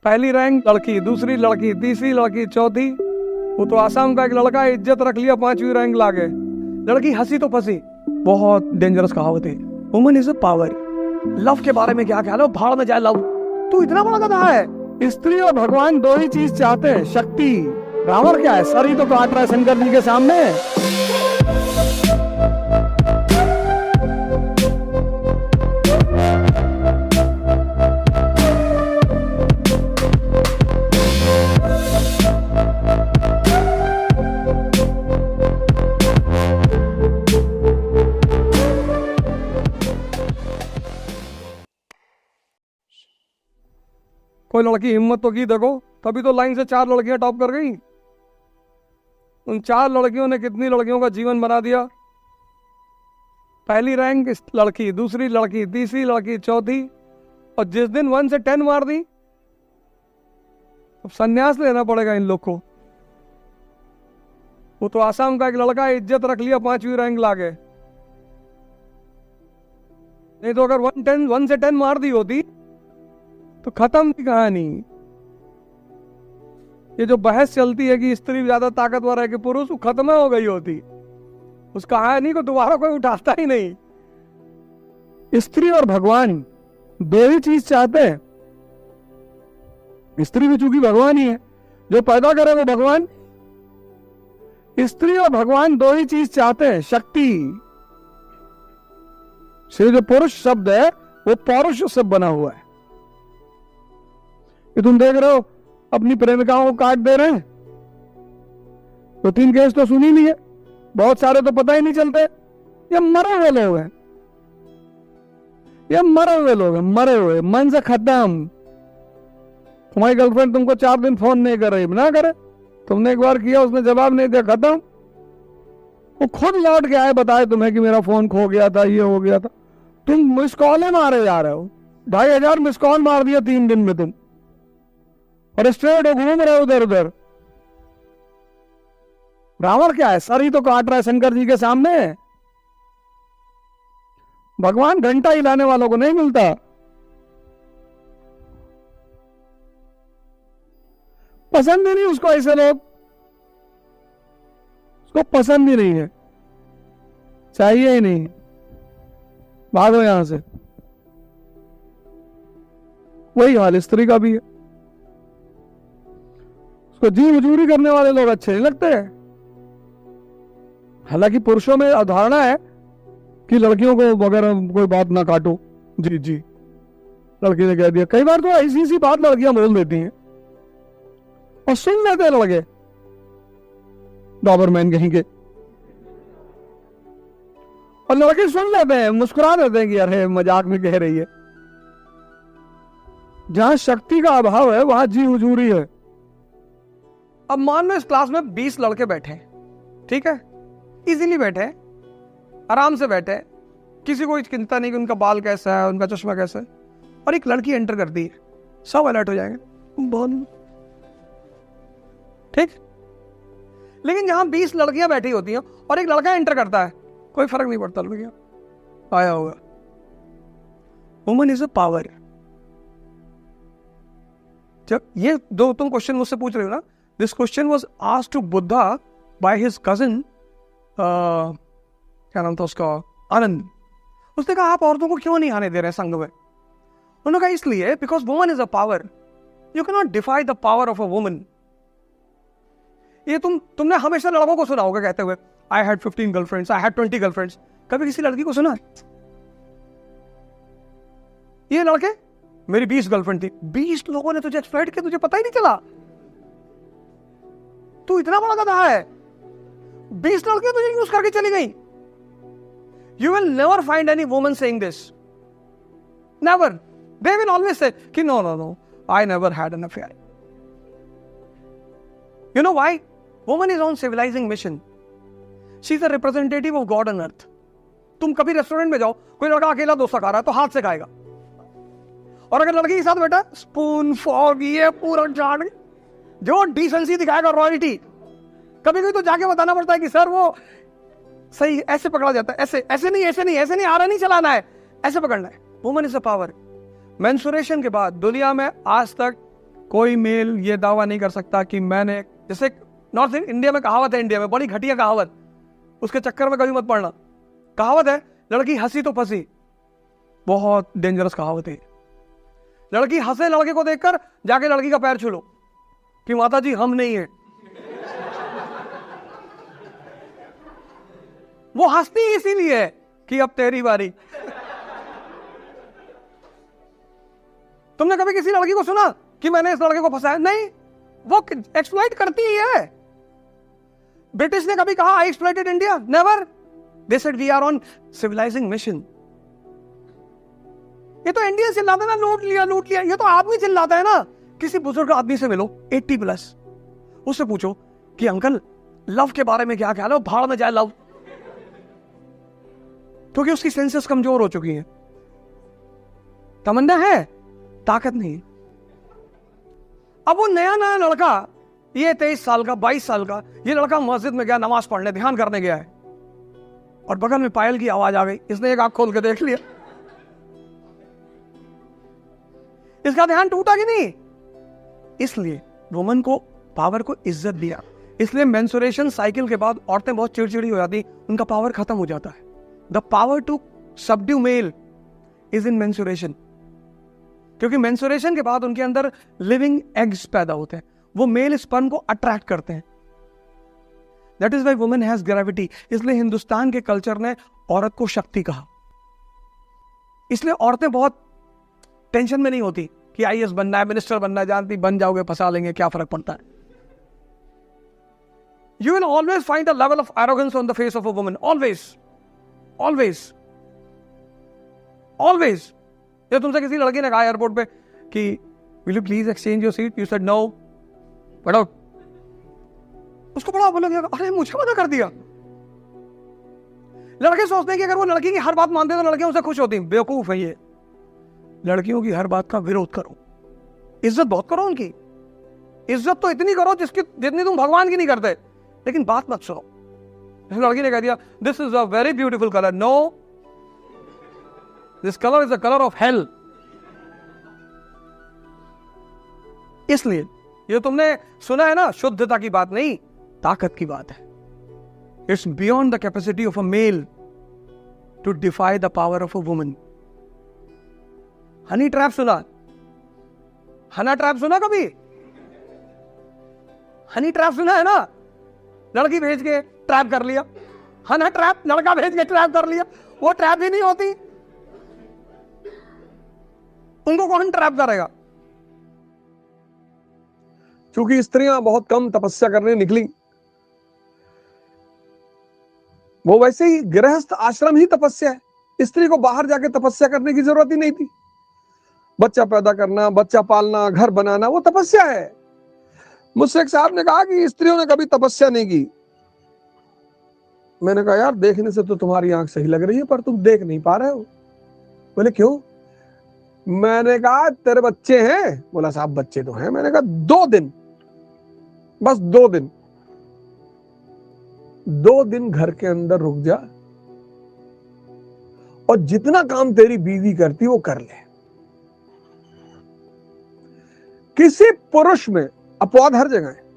पहली रैंक लड़की, दूसरी लड़की, तीसरी लड़की, चौथी। वो तो आसाम का एक लड़का इज्जत रख लिया, 5वीं रैंक लाके। लड़की हंसी तो फंसी। बहुत डेंजरस कहावत है, woman is a power. Love के बारे में क्या ख्याल है? भाड़ में जाए लव। तू इतना बड़ा गधा है। स्त्री और भगवान दो ही चीज चाहते हैं, शक्ति। रावण क्या है, सर ही तो काट रहा है शंकर जी के सामने। कोई लड़की हिम्मत तो की देखो, तभी तो लाइन से 4 लड़कियां टॉप कर गई। उन 4 लड़कियों ने कितनी लड़कियों का जीवन बना दिया। पहली रैंक लड़की, दूसरी लड़की, तीसरी लड़की, चौथी। और जिस दिन 1 से 10 मार दी, अब संन्यास लेना पड़ेगा इन लोग को। वो तो आसाम का एक लड़का इज्जत रख लिया, 5वीं रैंक लाके। नहीं तो अगर 1 से 10 मार दी होती तो खत्म थी कहानी। ये जो बहस चलती है कि स्त्री ज्यादा ताकतवर है कि पुरुष, वो खत्म हो गई होती। उस कहानी को दोबारा कोई उठाता ही नहीं। स्त्री और भगवान दो ही चीज चाहते हैं। स्त्री भी चूंकि भगवान ही है, जो पैदा करे वो भगवान। स्त्री और भगवान दो ही चीज चाहते हैं, शक्ति। सिर्फ जो पुरुष शब्द है वो पौरुष से बना हुआ है। कि तुम देख रहे हो अपनी प्रेमिकाओं को काट दे रहे हैं, 2-3 केस तो सुनी नहीं है, बहुत सारे तो पता ही नहीं चलते। ये मरे हुए लोग हैं, ये मरे हुए लोग हैं, मरे हुए, मन से खत्म। तुम्हारी गर्लफ्रेंड तुमको 4 दिन फोन नहीं कर रही, ना करे, तुमने एक बार किया, उसने जवाब नहीं दिया, खत्म। वो खुद लौट के आए, बताए तुम्हें कि मेरा फोन खो गया था, ये हो गया था। तुम मिस कॉल मारे जा रहे हो, 2500 मिस कॉल मार दिया 3 दिन में तुम, और स्ट्रेट घूम रहे उधर उधर। रावण क्या है, सर ही तो काट रहा है शंकर जी के सामने। भगवान घंटा हिलाने वालों को नहीं मिलता। पसंद ही नहीं उसको, ऐसे लोग, उसको पसंद ही नहीं है, चाहिए ही नहीं, भागो यहां से। वही हाल स्त्री का भी है। उसको जी मजूरी करने वाले लोग अच्छे नहीं लगते हैं। हालांकि पुरुषों में अवधारणा है कि लड़कियों को वगैरह कोई बात ना काटो, जी जी, लड़की ने कह दिया। कई बार तो ऐसी सी बात लड़कियां बोल देती हैं और सुन लेते हैं लड़के, डॉबरमैन कहीं के। और लड़के सुन लेते हैं, मुस्कुरा देते हैं कि अरे मजाक में कह रही है। जहां शक्ति का अभाव है वहां जी हुजूरी है। अब मान लो इस क्लास में 20 लड़के बैठे, ठीक है, इजीली बैठे, आराम से बैठे, किसी को चिंता नहीं कि उनका बाल कैसा है, उनका चश्मा कैसा है। और एक लड़की एंटर करती है, सब अलर्ट हो जाएंगे, बहुत ठीक। लेकिन जहां 20 लड़कियां बैठी होती हैं और एक लड़का एंटर करता है, कोई फर्क नहीं पड़ता, लड़कियां आया होगा। Woman is a power. जब ये दो तुम क्वेश्चन मुझसे पूछ रहे हो ना, this question was asked to Buddha by his cousin, क्या नाम था उसका, आनंद। उसने कहा आप औरतों को क्यों नहीं आने दे रहे संघ में? उन्होंने कहा इसलिए because woman is a power, you can not defy the power of a woman. ये तुमने हमेशा लड़कों को सुना होगा कहते हुए I had 15 girlfriends, I had 20 girlfriends. कभी किसी लड़की को सुना? ये लड़के, मेरी 20 गर्लफ्रेंड थी। 20 लोगों ने तुझे एक्सप्लॉइट किया, तुझे पता ही नहीं चला। तू इतना बड़ा गधा है, 20 लड़कियां तुझे यूज करके चली गई। You will never find any woman saying this. Never. They will always say, कि no, no, no, I never had an affair. You know why? Woman is on civilizing mission. She is a representative of God on earth. तुम कभी restaurant में जाओ, कोई लड़का अकेला डोसा खा रहा है तो हाथ से खाएगा, और अगर लड़की के साथ बैठा, स्पून फॉर्क ये पूरा जान, जो डिसेंसी दिखाएगा, रॉयल्टी। कभी कभी तो जाके बताना पड़ता है कि सर वो सही ऐसे पकड़ा जाता है, ऐसे ऐसे नहीं, ऐसे नहीं, ऐसे नहीं, आरा नहीं चलाना है, ऐसे पकड़ना है। Woman is a power. Menstruation के बाद दुनिया में आज तक कोई मेल ये दावा नहीं कर सकता कि मैंने, जैसे नॉर्थ इंडिया में कहावत है, इंडिया में बड़ी घटिया कहावत, उसके चक्कर में कभी मत पड़ना। कहावत है, लड़की हंसी तो फंसी। बहुत डेंजरस कहावत है। लड़की हंसे लड़के को देखकर, जाके लड़की का पैर छू लो कि माता जी हम नहीं है। वो हंसती इसीलिए है कि अब तेरी बारी। तुमने कभी किसी लड़की को सुना कि मैंने इस लड़के को फंसाया? नहीं, वो एक्सप्लॉइट करती ही है। ब्रिटिश ने कभी कहा I exploited India? Never. They said we are on civilising mission. ये तो इंडियन चिल्लाते ना, लूट लिया लूट लिया। ये तो आदमी चिल्लाता है ना। किसी बुजुर्ग आदमी से मिलो 80+, उससे पूछो कि अंकल लव के बारे में क्या ख्याल है, भाड़ में जाए लव, क्योंकि उसकी सेंसेस कमजोर हो चुकी हैं। तमन्ना है, ताकत नहीं। अब वो नया नया लड़का, ये 23 साल का 22 साल का ये लड़का मस्जिद में गया, नमाज पढ़ने ध्यान करने गया है, और बगल में पायल की आवाज आ गई। इसने एक आंख खोल के देख लिया। इसका ध्यान टूटा कि नहीं? इसलिए वुमन को पावर को इज्जत दिया। इसलिए मेंसुरेशन साइकिल के बाद औरतें बहुत चिड़चिड़ी हो जाती, उनका पावर खत्म हो जाता है। The power to subdue male is in menstruation, क्योंकि मेंसुरेशन के बाद उनके अंदर लिविंग एग्स पैदा होते हैं, वो मेल स्पर्म को अट्रैक्ट करते हैं। That is why women has gravity. इसलिए हिंदुस्तान के कल्चर ने औरत को शक्ति कहा। इसलिए औरतें बहुत टेंशन में नहीं होती कि आईएएस बनना है, मिनिस्टर बनना है, जानती बन जाओगे, फंसा लेंगे, क्या फर्क पड़ता है। You will always find a level of arrogance on the face of a woman, always always always. ये तुमसे किसी लड़की ने कहा एयरपोर्ट पे कि will you please exchange your seat, you said no, but उसको बड़ा बोला गया, अरे मुझे मना कर दिया। लड़के सोचते हैं कि अगर वो लड़की की हर बात मानते तो लड़कियां उनसे खुश होती। बेवकूफ है ये। लड़कियों की हर बात का विरोध करो, इज्जत बहुत करो उनकी। इज्जत तो इतनी करो जितनी तुम भगवान की नहीं करते, लेकिन बात मत सुनो। लड़की ने कह दिया this is a very beautiful colour, no, this colour is the colour of hell. इसलिए ये तुमने सुना है ना, शुद्धता की बात नहीं, ताकत की बात है। It's beyond the capacity of a male to defy the power of a woman. Honey trap सुना? हना ट्रैप सुना कभी? हनी ट्रैप सुना है ना? लड़की भेज के ट्रैप कर लिया। हना ट्रैप, लड़का भेज के ट्रैप कर लिया। वो ट्रैप ही नहीं होती। उनको कौन ट्रैप करेगा? क्योंकि स्त्रियां बहुत कम तपस्या करने निकली। वो वैसे ही गृहस्थ आश्रम ही तपस्या है। स्त्री को बाहर जाके तपस्या करने की जरूरत ही नहीं थी। बच्चा पैदा करना, बच्चा पालना, घर बनाना, वो तपस्या है। मुझसे एक साहब ने कहा कि स्त्रियों ने कभी तपस्या नहीं की। मैंने कहा यार देखने से तो तुम्हारी आंख सही लग रही है, पर तुम देख नहीं पा रहे हो। बोले क्यों? मैंने कहा तेरे बच्चे हैं? बोला साहब बच्चे तो हैं। मैंने कहा 2 दिन, बस 2 दिन, 2 दिन घर के अंदर रुक जा और जितना काम तेरी बीवी करती वो कर ले। किसी पुरुष में अपवाद हर जगह है।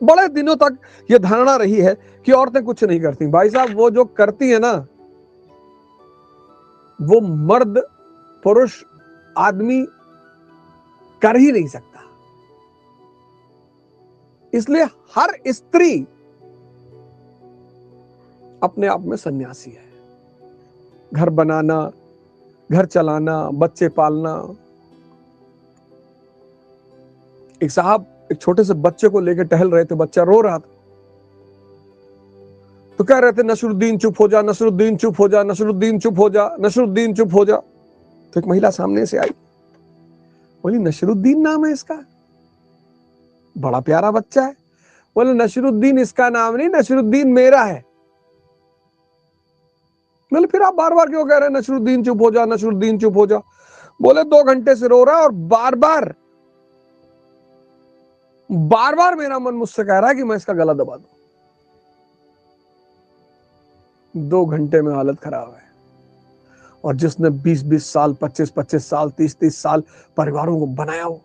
बड़े दिनों तक यह धारणा रही है कि औरतें कुछ नहीं करती। भाई साहब वो जो करती है ना, वो मर्द, पुरुष, आदमी कर ही नहीं सकता। इसलिए हर स्त्री अपने आप में सन्यासी है। घर बनाना, घर चलाना, बच्चे पालना। एक साहब एक छोटे से बच्चे को लेकर टहल रहे थे, बच्चा रो रहा था, तो कह रहे थे नसरुद्दीन चुप हो जा, नसरुद्दीन चुप हो जा, नसरुद्दीन चुप हो जा, नसरुद्दीन चुप हो जा। तो एक महिला सामने से आई, बोली नसरुद्दीन नाम है इसका, बड़ा प्यारा बच्चा है। बोले नसरुद्दीन इसका नाम नहीं, नसरुद्दीन मेरा है। बोले फिर आप बार बार क्यों कह रहे हैं नसरुद्दीन चुप हो जा, नसरुद्दीन चुप हो जा? बोले 2 घंटे से रो रहा है और बार बार मेरा मन मुझसे कह रहा है कि मैं इसका गला दबा दूं। 2 घंटे में हालत खराब है। और जिसने 20-20 साल, 25-25 साल, 30-30 साल परिवारों को बनाया हो,